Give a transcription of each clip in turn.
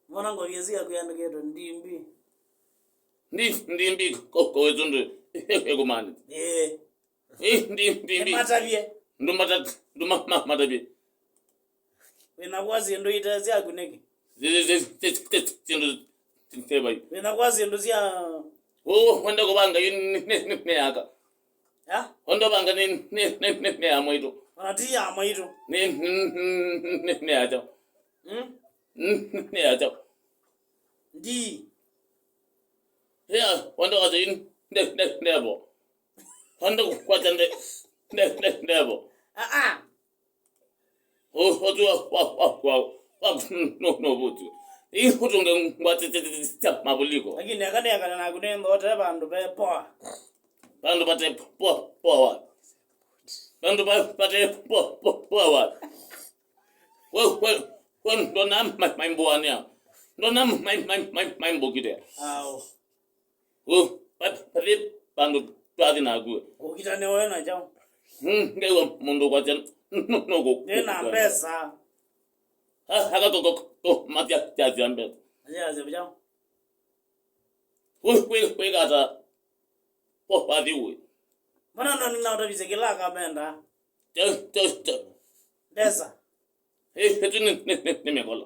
Mwana ngo yezia kuyandeketo ndimbi. Ndimbi ko wezondo ekomani. Ndimbi. Matabie. Nduma matabie. Wena kwazi ndo itazia kuneki. Tebai. Wena kwazi ndo zia Wanda kubanga ne yaka. Ya? Wanda banga ne amoito. Wanati ya amoito. Ne aja. Ne aja. Ndi. Ya, wanda wazi nebo. Wanda kwacha nebo. Otu no butu. Ihutunge ngwatitsa mabuliko. Lakini akane na kunemba wote bandu be poa. Bandu bate poa. Bandu bate poa. Wo ndona maimboania. Ndona maimbokide. Aw. Wo bate bandu twadi na gu. Ukitane wewe na jao. Ngewa mundu kwacha no go. Nena pesa. Haka ko matia tia mbele. Aje bujao. We gata. Padi we. Mana ndo ninaotabise kila kamenda. Just. Pesa. Etu ni mekola.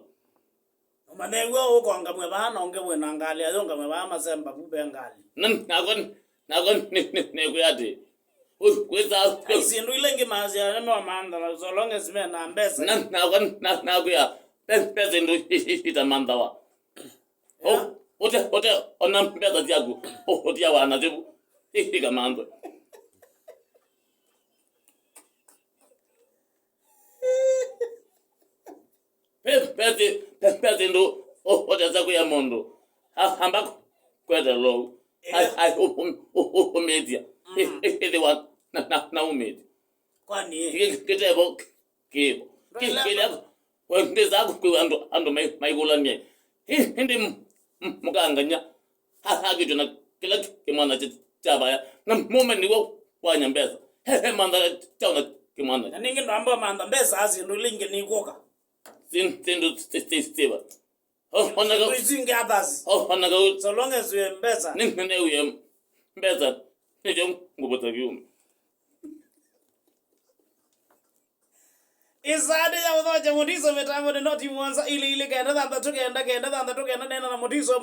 Manengwa uko ngamwe bana ongemwe nangali azonga mwe masemba bube ngali. Nagon ne kuyati. Kweza Isindu ilenge mazi ya neme mandala so long as me na mbesa. Na kuya. Pesa ndo ita mandawa. Ote ona pesa tiago. Ote ya wana zibu. Ika mando. Pesa ndo ote za kuya mondo. Hamba kweda low. Ai media. Ele wa na umedi. Kwani Kitebo kibo. Kitebo. Wendeza ku ando mai golanye. Hindi muganganya. Hagijo na kila kimana chabaya. Na moment ni wo wanyambeza. Mandala tauna kimana. ningi ndo amba manda mbesa azindu lingi ni koka. Sindu steva. Onaga Uzinge abazi. onaga So long as we mbesa. nene uye mbeza. Nejo ngubota vyumi. Isade ya udoje mutiso metango de noti mwanza ile kaenda tanda tukenda nena na mutiso